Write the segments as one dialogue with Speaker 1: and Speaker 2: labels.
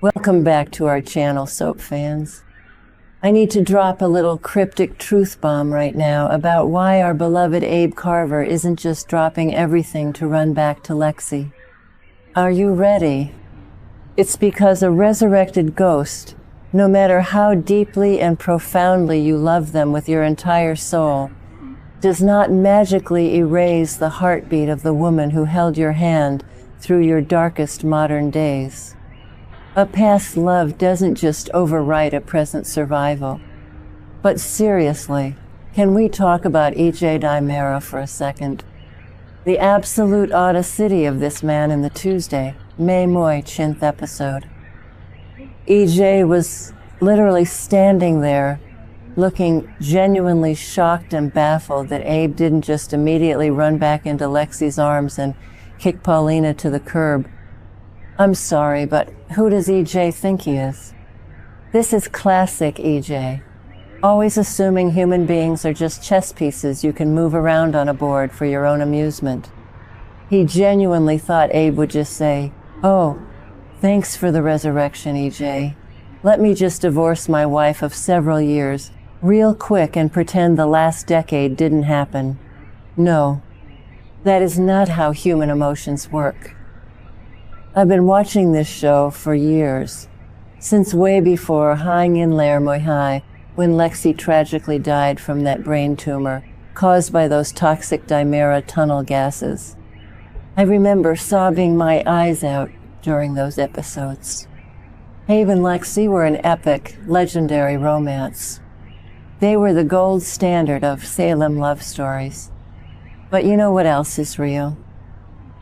Speaker 1: Welcome back to our channel, soap fans. I need to drop a little cryptic truth bomb right now about why our beloved Abe Carver isn't just dropping everything to run back to Lexie. Are you ready? It's because a resurrected ghost, no matter how deeply and profoundly you love them with your entire soul, does not magically erase the heartbeat of the woman who held your hand through your darkest modern days. A past love doesn't just overwrite a present survival. But seriously, can we talk about E.J. DiMera for a second? The absolute audacity of this man in the Tuesday, May Moy 10th episode. E.J. was literally standing there, looking genuinely shocked and baffled that Abe didn't just immediately run back into Lexie's arms and kick Paulina to the curb. I'm sorry, but who does E.J. think he is? This is classic E.J. Always assuming human beings are just chess pieces you can move around on a board for your own amusement. He genuinely thought Abe would just say, "Oh, thanks for the resurrection, E.J. Let me just divorce my wife of several years real quick and pretend the last decade didn't happen." No, that is not how human emotions work. I've been watching this show for years, since way before Hang in Lair Moi Hai, when Lexie tragically died from that brain tumor caused by those toxic DiMera tunnel gases. I remember sobbing my eyes out during those episodes. Abe and Lexie were an epic, legendary romance. They were the gold standard of Salem love stories. But you know what else is real?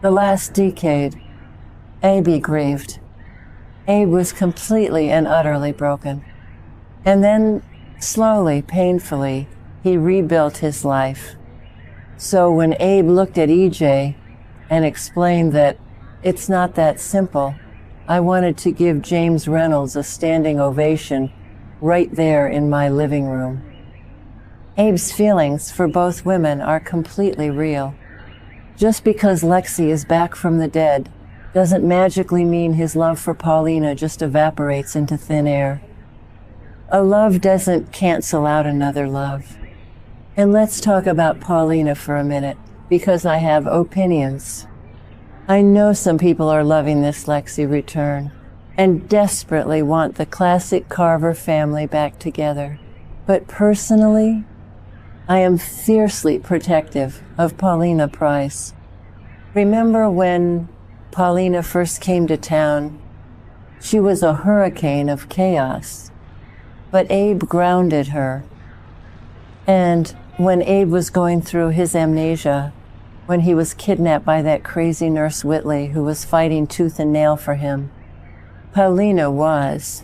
Speaker 1: The last decade, Abe grieved. Abe was completely and utterly broken. And then, slowly, painfully, he rebuilt his life. So when Abe looked at E.J. and explained that it's not that simple, I wanted to give James Reynolds a standing ovation right there in my living room. Abe's feelings for both women are completely real. Just because Lexie is back from the dead doesn't magically mean his love for Paulina just evaporates into thin air. A love doesn't cancel out another love. And let's talk about Paulina for a minute, because I have opinions. I know some people are loving this Lexie return and desperately want the classic Carver family back together. But personally, I am fiercely protective of Paulina Price. Remember when Paulina first came to town? She was a hurricane of chaos, but Abe grounded her. And when Abe was going through his amnesia, when he was kidnapped by that crazy nurse Whitley who was fighting tooth and nail for him, Paulina was.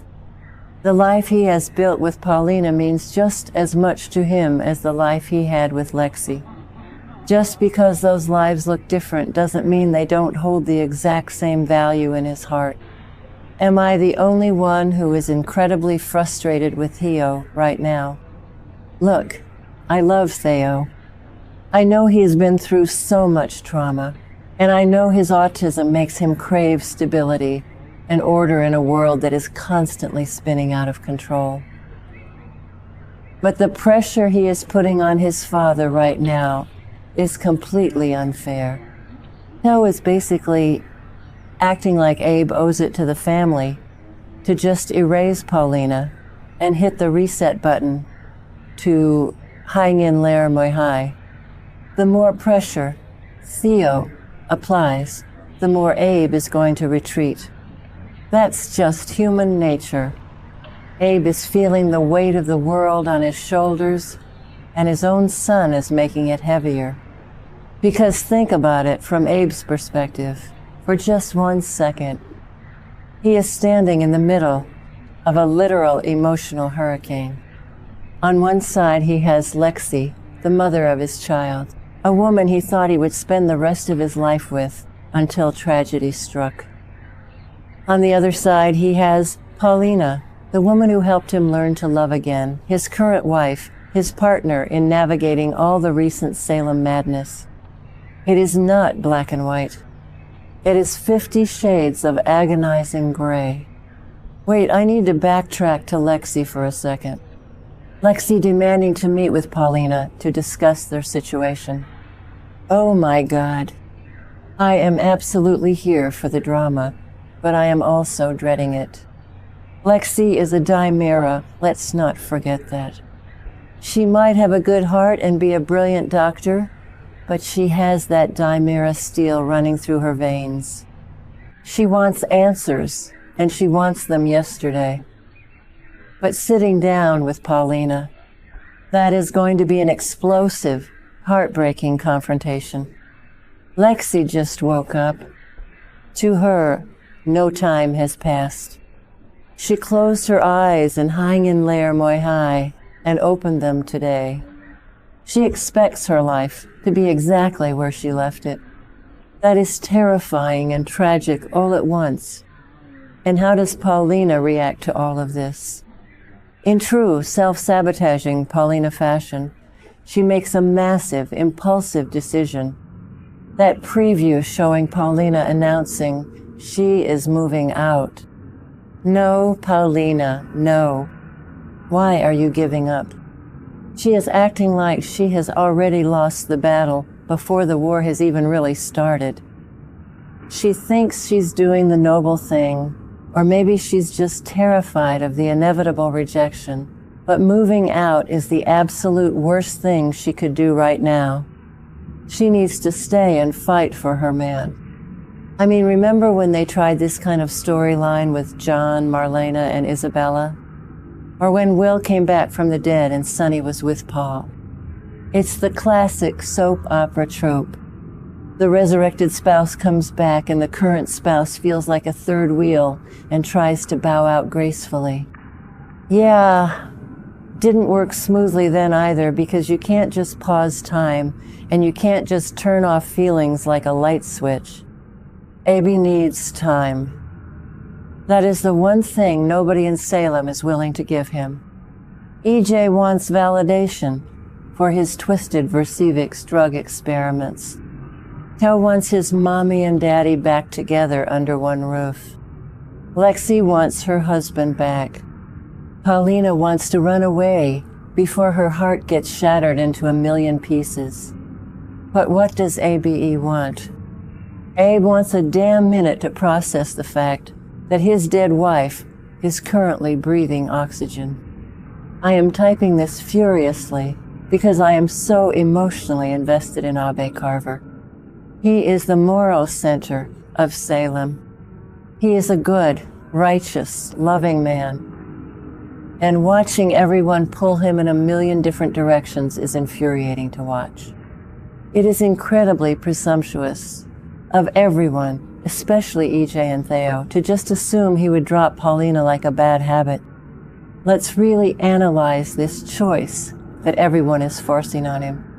Speaker 1: The life he has built with Paulina means just as much to him as the life he had with Lexie. Just because those lives look different doesn't mean they don't hold the exact same value in his heart. Am I the only one who is incredibly frustrated with Theo right now? Look, I love Theo. I know he has been through so much trauma, and I know his autism makes him crave stability and order in a world that is constantly spinning out of control. But the pressure he is putting on his father right now is completely unfair. Theo is basically acting like Abe owes it to the family to just erase Paulina and hit the reset button to Hang in Lair Moi Hai. The more pressure Theo applies, the more Abe is going to retreat. That's just human nature. Abe is feeling the weight of the world on his shoulders, and his own son is making it heavier. Because think about it from Abe's perspective for just 1 second. He is standing in the middle of a literal emotional hurricane. On one side, he has Lexie, the mother of his child, a woman he thought he would spend the rest of his life with until tragedy struck. On the other side, he has Paulina, the woman who helped him learn to love again, his current wife, his partner in navigating all the recent Salem madness. It is not black and white. It is 50 shades of agonizing gray. Wait, I need to backtrack to Lexie for a second. Lexie demanding to meet with Paulina to discuss their situation. Oh my God. I am absolutely here for the drama, but I am also dreading it. Lexie is a DiMera, let's not forget that. She might have a good heart and be a brilliant doctor, but she has that DiMera steel running through her veins. She wants answers, and she wants them yesterday. But sitting down with Paulina, that is going to be an explosive, heartbreaking confrontation. Lexie just woke up. To her, no time has passed. She closed her eyes and hang in lair moi hai and opened them today. She expects her life to be exactly where she left it. That is terrifying and tragic all at once. And how does Paulina react to all of this? In true self-sabotaging Paulina fashion, she makes a massive, impulsive decision. That preview showing Paulina announcing she is moving out. No, Paulina, no. Why are you giving up? She is acting like she has already lost the battle before the war has even really started. She thinks she's doing the noble thing, or maybe she's just terrified of the inevitable rejection. But moving out is the absolute worst thing she could do right now. She needs to stay and fight for her man. I mean, remember when they tried this kind of storyline with John, Marlena, and Isabella? Or when Will came back from the dead and Sonny was with Paul? It's the classic soap opera trope. The resurrected spouse comes back and the current spouse feels like a third wheel and tries to bow out gracefully. Yeah, didn't work smoothly then either, because you can't just pause time and you can't just turn off feelings like a light switch. Abe needs time. That is the one thing nobody in Salem is willing to give him. EJ wants validation for his twisted Versivix drug experiments. Cal wants his mommy and daddy back together under one roof. Lexie wants her husband back. Paulina wants to run away before her heart gets shattered into a million pieces. But what does Abe want? Abe wants a damn minute to process the fact that his dead wife is currently breathing oxygen. I am typing this furiously because I am so emotionally invested in Abe Carver. He is the moral center of Salem. He is a good, righteous, loving man. And watching everyone pull him in a million different directions is infuriating to watch. It is incredibly presumptuous of everyone, especially EJ and Theo, to just assume he would drop Paulina like a bad habit. Let's really analyze this choice that everyone is forcing on him.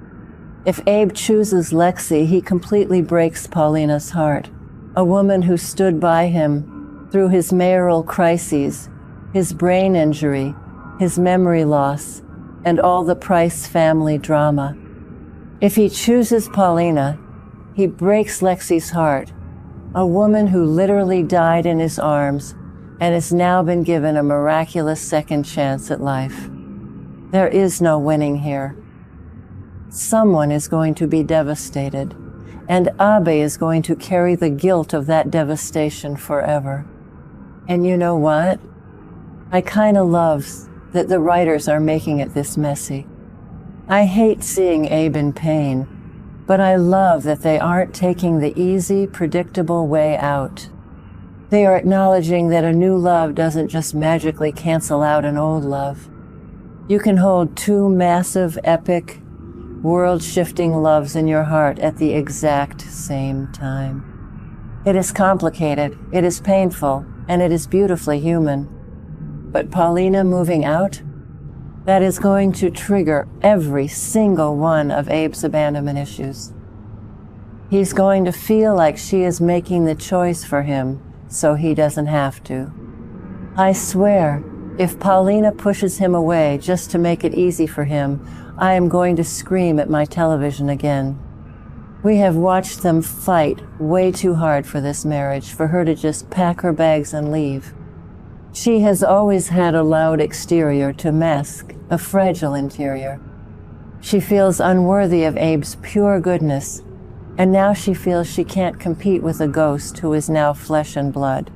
Speaker 1: If Abe chooses Lexie, he completely breaks Paulina's heart, a woman who stood by him through his mayoral crises, his brain injury, his memory loss, and all the Price family drama. If he chooses Paulina, he breaks Lexie's heart, a woman who literally died in his arms and has now been given a miraculous second chance at life. There is no winning here. Someone is going to be devastated, and Abe is going to carry the guilt of that devastation forever. And you know what? I kind of love that the writers are making it this messy. I hate seeing Abe in pain, but I love that they aren't taking the easy, predictable way out. They are acknowledging that a new love doesn't just magically cancel out an old love. You can hold two massive, epic, world-shifting loves in your heart at the exact same time. It is complicated, it is painful, and it is beautifully human. But Paulina moving out? That is going to trigger every single one of Abe's abandonment issues. He's going to feel like she is making the choice for him, so he doesn't have to. I swear, if Paulina pushes him away just to make it easy for him, I am going to scream at my television again. We have watched them fight way too hard for this marriage, for her to just pack her bags and leave. She has always had a loud exterior to mask a fragile interior. She feels unworthy of Abe's pure goodness, and now she feels she can't compete with a ghost who is now flesh and blood.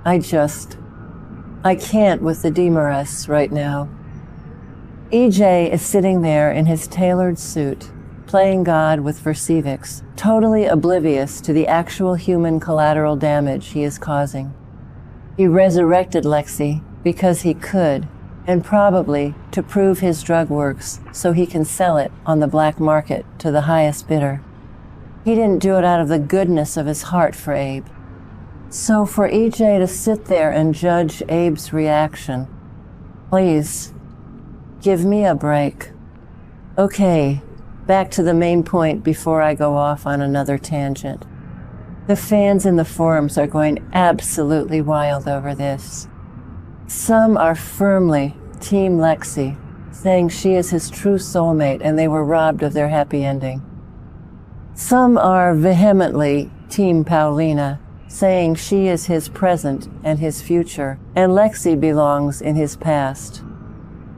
Speaker 1: I can't with the DiMera-induced right now. EJ is sitting there in his tailored suit, playing God with Versivics, totally oblivious to the actual human collateral damage he is causing. He resurrected Lexie because he could, and probably to prove his drug works so he can sell it on the black market to the highest bidder. He didn't do it out of the goodness of his heart for Abe. So for EJ to sit there and judge Abe's reaction, please, give me a break. Okay, back to the main point before I go off on another tangent. The fans in the forums are going absolutely wild over this. Some are firmly Team Lexie, saying she is his true soulmate and they were robbed of their happy ending. Some are vehemently Team Paulina, saying she is his present and his future, and Lexie belongs in his past.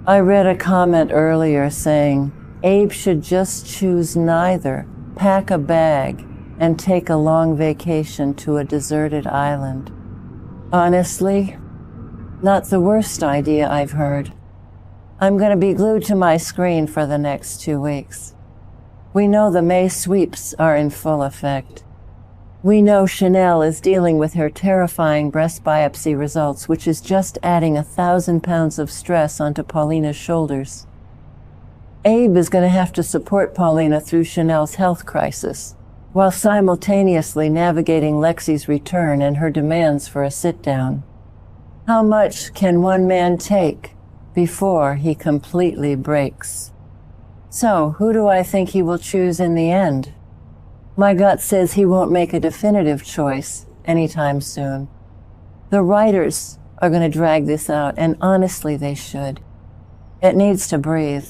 Speaker 1: I read a comment earlier saying, Abe should just choose neither, pack a bag, and take a long vacation to a deserted island. Honestly, not the worst idea I've heard. I'm going to be glued to my screen for the next 2 weeks. We know the May sweeps are in full effect. We know Chanel is dealing with her terrifying breast biopsy results, which is just adding 1,000 pounds of stress onto Paulina's shoulders. Abe is going to have to support Paulina through Chanel's health crisis, while simultaneously navigating Lexie's return and her demands for a sit-down. How much can one man take before he completely breaks? So, who do I think he will choose in the end? My gut says he won't make a definitive choice anytime soon. The writers are going to drag this out, and honestly, they should. It needs to breathe.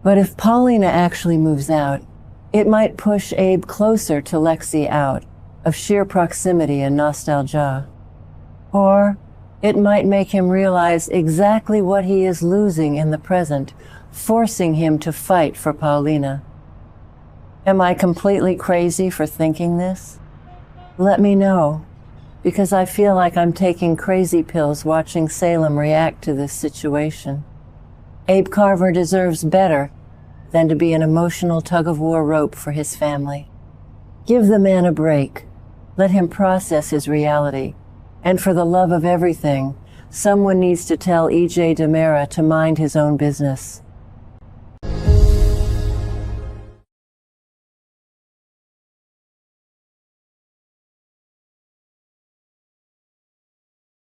Speaker 1: But if Paulina actually moves out, it might push Abe closer to Lexie out of sheer proximity and nostalgia. Or it might make him realize exactly what he is losing in the present, forcing him to fight for Paulina. Am I completely crazy for thinking this? Let me know, because I feel like I'm taking crazy pills watching Salem react to this situation. Abe Carver deserves better than to be an emotional tug-of-war rope for his family. Give the man a break. Let him process his reality. And for the love of everything, someone needs to tell EJ DiMera to mind his own business.